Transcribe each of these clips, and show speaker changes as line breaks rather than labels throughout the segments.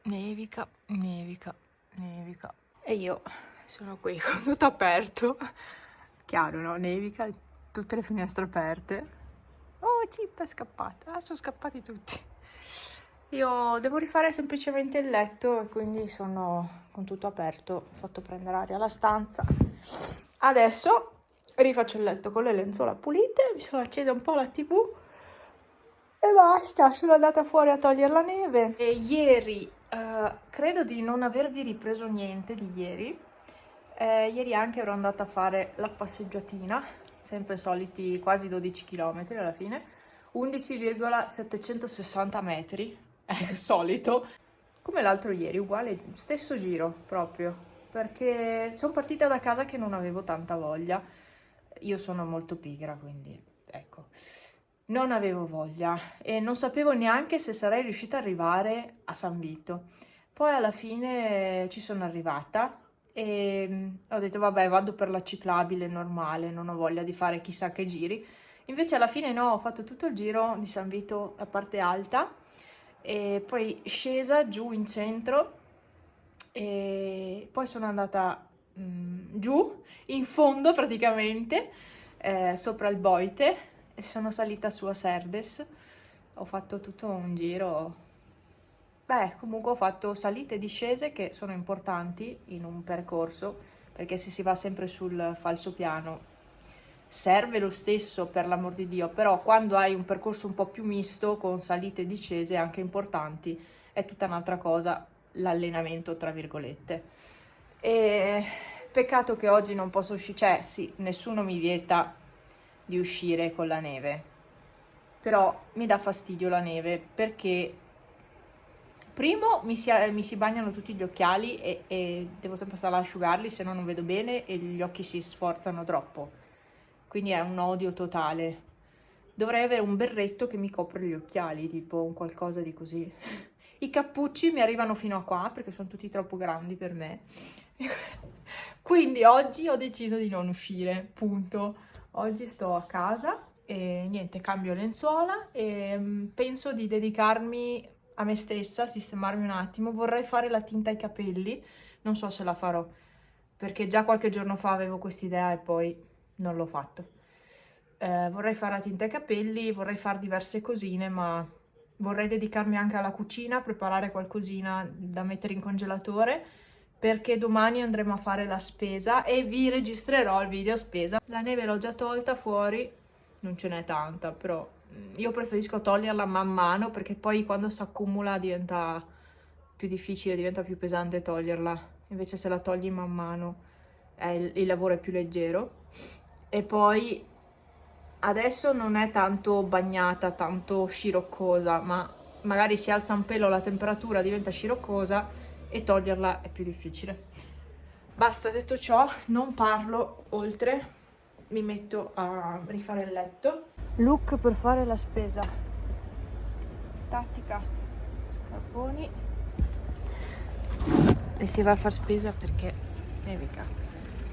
nevica, nevica, nevica. E io sono qui con tutto aperto. Chiaro, no? Nevica, tutte le finestre aperte. Oh, Chip è scappata. Ah, sono scappati tutti. Io devo rifare semplicemente il letto e quindi sono con tutto aperto. Ho fatto prendere aria alla stanza. Adesso rifaccio il letto con le lenzuola pulite. Mi sono accesa un po' la TV. E basta, sono andata fuori a togliere la neve. E ieri, credo di non avervi ripreso niente di ieri. Ieri anche ero andata a fare la passeggiatina, sempre soliti quasi 12 km alla fine, 11,760 metri, è solito, come l'altro ieri, uguale, stesso giro proprio, perché sono partita da casa che non avevo tanta voglia. Io sono molto pigra, quindi ecco. Non avevo voglia e non sapevo neanche se sarei riuscita ad arrivare a San Vito. Poi alla fine ci sono arrivata e ho detto vabbè, vado per la ciclabile normale, non ho voglia di fare chissà che giri. Invece alla fine no, ho fatto tutto il giro di San Vito, la parte alta, e poi scesa giù in centro e poi sono andata giù in fondo praticamente, sopra il Boite, e sono salita su a Serdes. Ho fatto tutto un giro. Beh, comunque ho fatto salite e discese che sono importanti in un percorso, perché se si va sempre sul falsopiano serve lo stesso, per l'amor di Dio, però quando hai un percorso un po' più misto con salite e discese anche importanti è tutta un'altra cosa l'allenamento, tra virgolette. E peccato che oggi non posso uscire, cioè sì, nessuno mi vieta di uscire con la neve, però mi dà fastidio la neve perché primo mi si bagnano tutti gli occhiali e devo sempre stare ad asciugarli, se no non vedo bene e gli occhi si sforzano troppo. Quindi è un odio totale. Dovrei avere un berretto che mi copre gli occhiali, tipo un qualcosa di così. I cappucci mi arrivano fino a qua perché sono tutti troppo grandi per me. Quindi oggi ho deciso di non uscire, punto. Oggi sto a casa e niente, cambio lenzuola e penso di dedicarmi a me stessa, sistemarmi un attimo. Vorrei fare la tinta ai capelli, non so se la farò, perché già qualche giorno fa avevo quest'idea e poi non l'ho fatto. Vorrei fare la tinta ai capelli, vorrei fare diverse cosine, ma vorrei dedicarmi anche alla cucina, preparare qualcosina da mettere in congelatore, perché domani andremo a fare la spesa e vi registrerò il video spesa. La neve l'ho già tolta fuori, non ce n'è tanta, però io preferisco toglierla man mano perché poi quando si accumula diventa più difficile, diventa più pesante toglierla. Invece se la togli man mano il lavoro è più leggero. E poi adesso non è tanto bagnata, tanto sciroccosa, ma magari si alza un pelo la temperatura, diventa sciroccosa e toglierla è più difficile. Basta, detto ciò, non parlo oltre, mi metto a rifare il letto. Look per fare la spesa. Tattica, scarponi. E si va a far spesa perché nevica.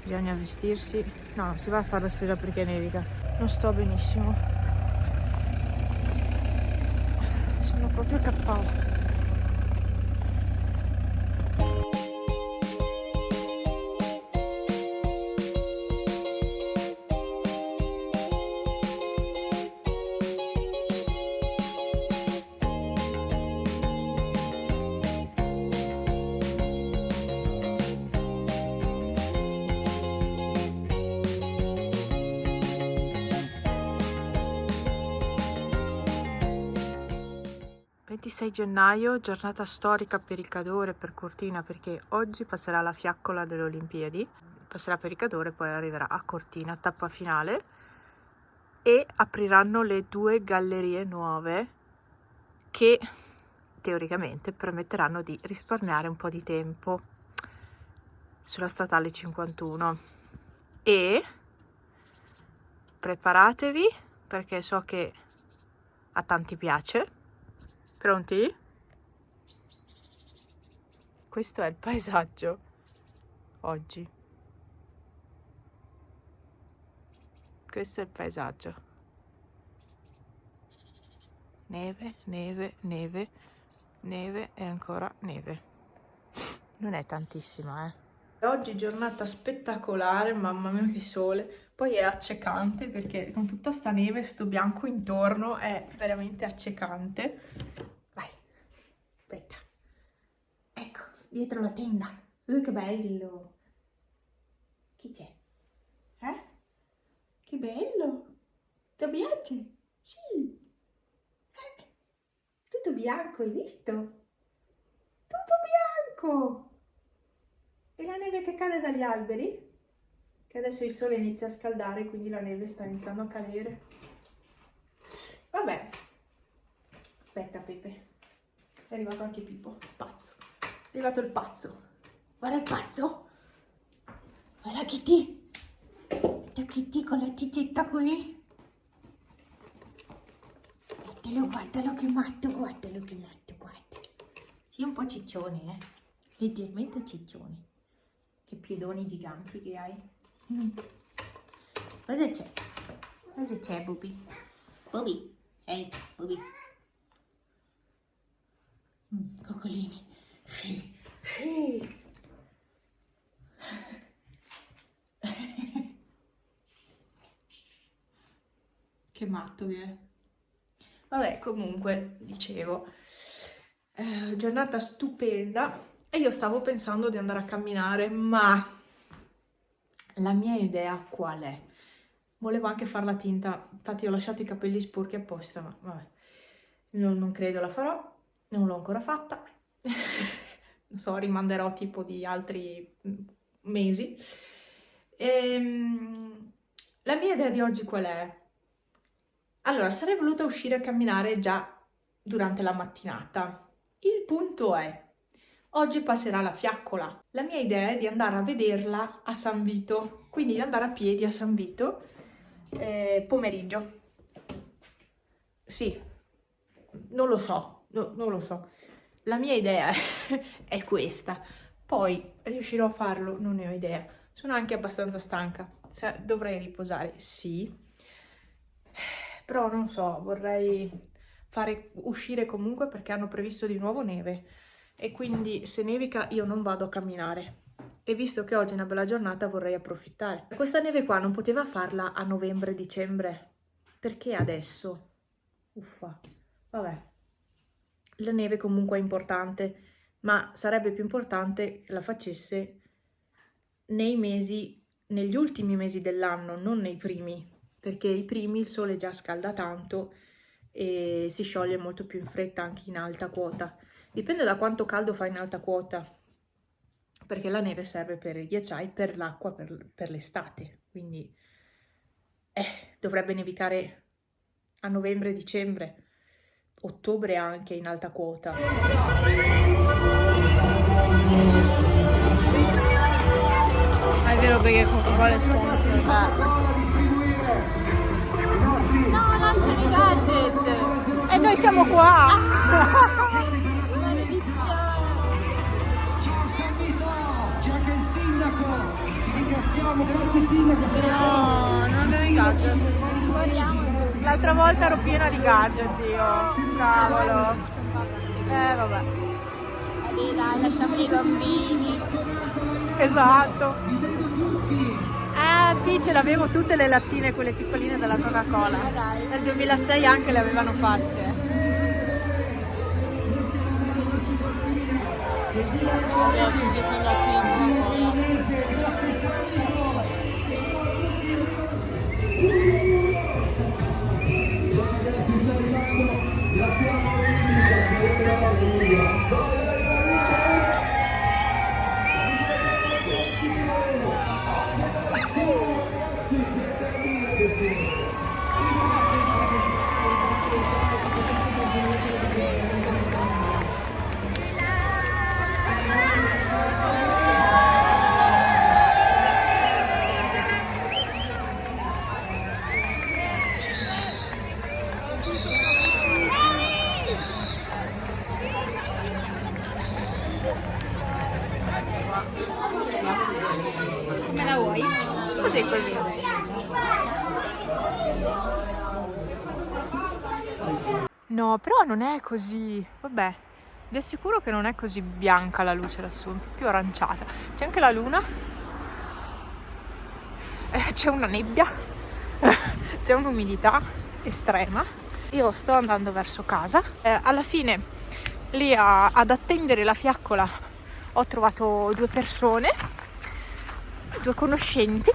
Bisogna vestirsi. No, non si va a fare la spesa perché nevica. Non sto benissimo. Sono proprio KO. ...26 gennaio, giornata storica per il Cadore, per Cortina, perché oggi passerà la fiaccola delle Olimpiadi, passerà per il Cadore, poi arriverà a Cortina, tappa finale, e apriranno le 2 gallerie nuove che teoricamente permetteranno di risparmiare un po' di tempo sulla statale 51. E preparatevi perché so che a tanti piace. Pronti? Questo è il paesaggio oggi. Questo è il paesaggio. Neve, neve, neve. neve e ancora neve. Non è tantissima, Oggi giornata spettacolare, mamma mia che sole. Poi è accecante perché con tutta sta neve, sto bianco intorno, è veramente accecante. Vai, aspetta. Ecco, dietro la tenda. Che bello. Chi c'è? Che bello. Ti piace? Sì. Tutto bianco, hai visto? Tutto bianco. E la neve che cade dagli alberi? Che adesso il sole inizia a scaldare, quindi la neve sta iniziando a cadere. Vabbè. Aspetta, Pepe. È arrivato anche Pippo. Pazzo. È arrivato il pazzo. Guarda il pazzo. Guarda Kitty. Guarda Kitty con la cicetta qui. Guardalo che matto, guardalo che matto, guarda. Sì, un po' ciccione, Leggermente ciccione. Che piedoni giganti che hai. Cosa c'è? Cosa c'è, Bobby? Bobby? Ehi, Bobby. Coccolini. Sì, sì. Che matto che è. Vabbè, comunque, dicevo, giornata stupenda e io stavo pensando di andare a camminare, ma la mia idea qual è? Volevo anche fare la tinta, infatti ho lasciato i capelli sporchi apposta, ma vabbè, non credo la farò, non l'ho ancora fatta, non so, rimanderò tipo di altri mesi. La mia idea di oggi qual è? Allora, sarei voluta uscire a camminare già durante la mattinata. Il punto è, oggi passerà la fiaccola. La mia idea è di andare a vederla a San Vito, quindi di andare a piedi a San Vito pomeriggio. Sì, non lo so, non lo so. La mia idea è questa. Poi riuscirò a farlo? Non ne ho idea. Sono anche abbastanza stanca. Dovrei riposare? Sì. Però non so, vorrei fare uscire comunque perché hanno previsto di nuovo neve e quindi se nevica io non vado a camminare e visto che oggi è una bella giornata vorrei approfittare. Questa neve qua non poteva farla a novembre-dicembre, perché adesso? Uffa, vabbè. La neve comunque è importante, ma sarebbe più importante che la facesse negli ultimi mesi dell'anno, non nei primi. Perché i primi il sole già scalda tanto e si scioglie molto più in fretta anche in alta quota. Dipende da quanto caldo fa in alta quota, perché la neve serve per i ghiacciai, per l'acqua, per l'estate. Quindi dovrebbe nevicare a novembre-dicembre, ottobre anche in alta quota. È vero perché Coca-Cola è sponsor. No, lanciano i gadget! E noi siamo qua! Maledizione!
Ciao San Vito! C'è anche il sindaco! Ti ringraziamo, grazie sindaco!
No, non abbiamo i gadget.
Guardiamo giù.
L'altra volta ero piena di gadget io. Cavolo. Vabbè.
Vabbè, dai, lasciamoli i bambini.
Esatto. Sì, ce l'avevo tutte le lattine, quelle piccoline della Coca-Cola.
Dai.
Nel 2006 anche le avevano fatte.
Vabbè, finché sono lattini. Come la vuoi?
Così, così. No, però non è così. Vabbè, Vi assicuro che non è così bianca la luce lassù, è più aranciata. C'è anche la luna, c'è una nebbia, c'è un'umidità estrema. Io sto andando verso casa. Alla fine lì ad attendere la fiaccola ho trovato 2 persone, 2 conoscenti.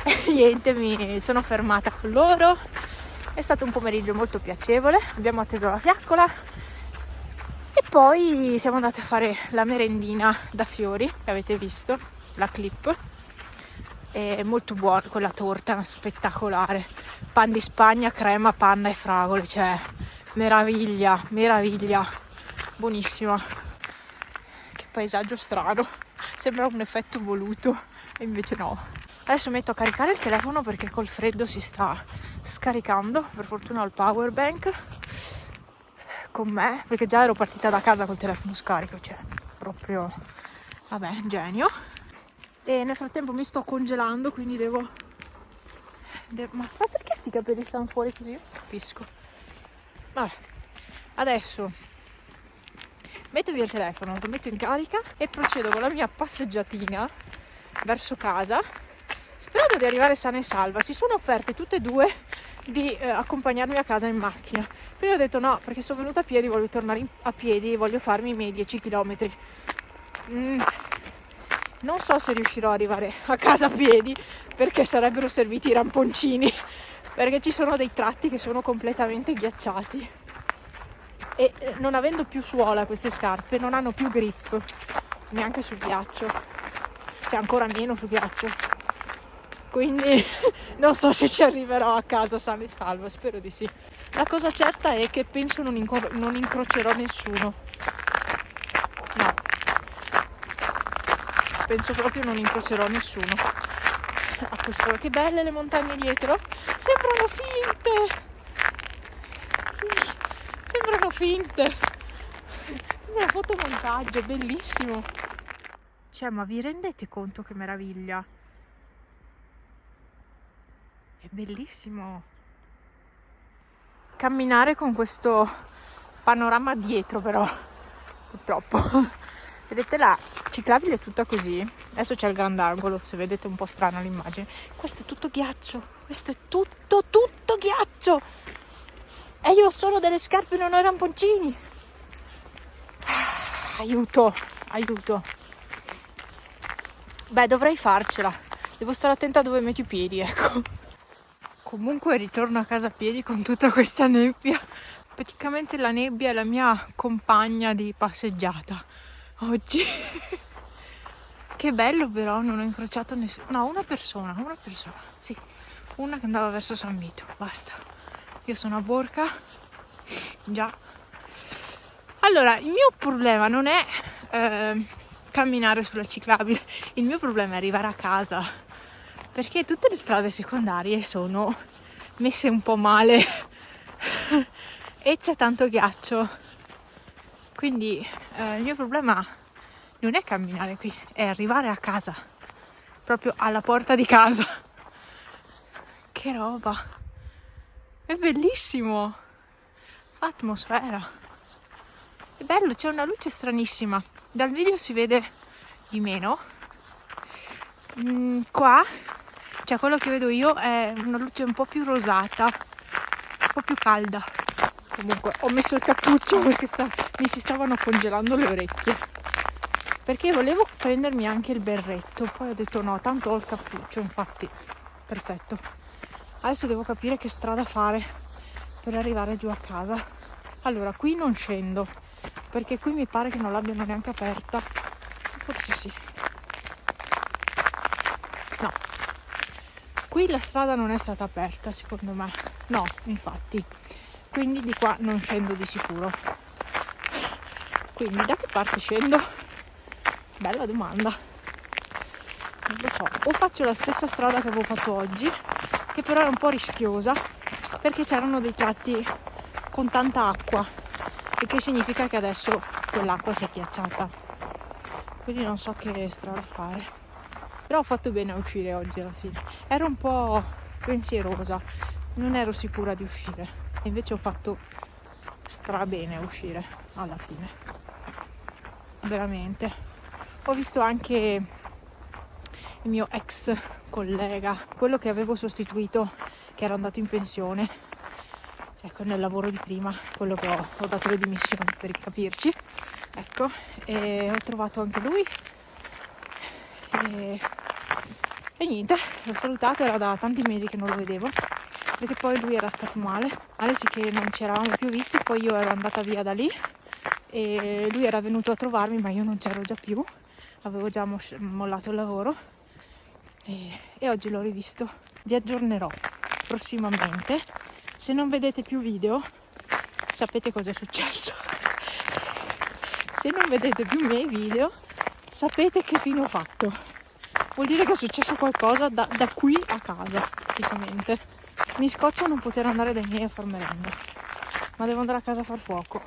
E niente, mi sono fermata con loro. È stato un pomeriggio molto piacevole. Abbiamo atteso la fiaccola e poi siamo andati a fare la merendina da Fiori, che avete visto, la clip. È molto buona quella torta, spettacolare. Pan di Spagna, crema, panna e fragole, cioè meraviglia, meraviglia, buonissima. Che paesaggio strano, sembra un effetto voluto e invece no. Adesso metto a caricare il telefono perché col freddo si sta scaricando. Per fortuna ho il power bank con me, perché già ero partita da casa col telefono scarico, cioè proprio, vabbè, genio. E nel frattempo mi sto congelando, quindi devo... Ma perché sti capelli stanno fuori così? Fisco. Vabbè, adesso metto via il telefono, lo metto in carica e procedo con la mia passeggiatina verso casa, sperando di arrivare sana e salva. Si sono offerte tutte e 2 di accompagnarmi a casa in macchina. Prima ho detto no, perché sono venuta a piedi, voglio tornare a piedi e voglio farmi i miei 10 km. Non so se riuscirò ad arrivare a casa a piedi, perché sarebbero serviti i ramponcini, perché ci sono dei tratti che sono completamente ghiacciati e non avendo più suola queste scarpe non hanno più grip neanche sul ghiaccio, cioè ancora meno sul ghiaccio, quindi non so se ci arriverò a casa sano e salvo, spero di sì. La cosa certa è che penso non incrocerò nessuno, no, penso proprio non incrocerò nessuno. A questo, che belle le montagne dietro, sembrano finte, sembra un fotomontaggio, bellissimo. Cioè, ma vi rendete conto che meraviglia? È bellissimo camminare con questo panorama dietro, però purtroppo. Vedete, la ciclabile è tutta così. Adesso c'è il grandangolo, se vedete un po' strana l'immagine. Questo è tutto ghiaccio, questo è tutto ghiaccio. E io ho solo delle scarpe, non ho i ramponcini. Aiuto. Beh, dovrei farcela. Devo stare attenta a dove metto i piedi, ecco. Comunque ritorno a casa a piedi con tutta questa nebbia. Praticamente la nebbia è la mia compagna di passeggiata oggi. Che bello, però non ho incrociato nessuno. No, una persona, sì, una che andava verso San Vito, basta. Io sono a Borca, già. Allora, il mio problema non è camminare sulla ciclabile, il mio problema è arrivare a casa, perché tutte le strade secondarie sono messe un po' male e c'è tanto ghiaccio, quindi il mio problema non è camminare qui, è arrivare a casa, proprio alla porta di casa. Che roba, è bellissimo, atmosfera, è bello, c'è una luce stranissima, dal video si vede di meno, qua, cioè quello che vedo io è una luce un po' più rosata, un po' più calda. Comunque ho messo il cappuccio perché mi si stavano congelando le orecchie, perché volevo prendermi anche il berretto, poi ho detto no, tanto ho il cappuccio, infatti perfetto. Adesso devo capire che strada fare per arrivare giù a casa. Allora, qui non scendo, perché qui mi pare che non l'abbiano neanche aperta, forse sì, no, qui la strada non è stata aperta secondo me, no, infatti, quindi di qua non scendo di sicuro. Quindi da che parte scendo? Bella domanda, non lo so. O faccio la stessa strada che avevo fatto oggi, che però è un po' rischiosa perché c'erano dei tratti con tanta acqua, e che significa che adesso quell'acqua si è ghiacciata, quindi non so che strada fare, però ho fatto bene a uscire oggi alla fine. Ero un po' pensierosa, non ero sicura di uscire, e invece ho fatto stra bene a uscire alla fine, veramente. Ho visto anche il mio ex collega, quello che avevo sostituito, che era andato in pensione, ecco, nel lavoro di prima, quello che ho dato le dimissioni per capirci, ecco, e ho trovato anche lui e niente, l'ho salutato, era da tanti mesi che non lo vedevo, perché poi lui era stato male, sì che non ci eravamo più visti, poi io ero andata via da lì e lui era venuto a trovarmi, ma io non c'ero già più, avevo già mollato il lavoro e oggi l'ho rivisto. Vi aggiornerò prossimamente. Se non vedete più video, sapete cosa è successo. Se non vedete più i miei video, sapete che fine ho fatto. Vuol dire che è successo qualcosa da qui a casa, praticamente. Mi scoccia non poter andare dai miei a far merenda, ma devo andare a casa a far fuoco.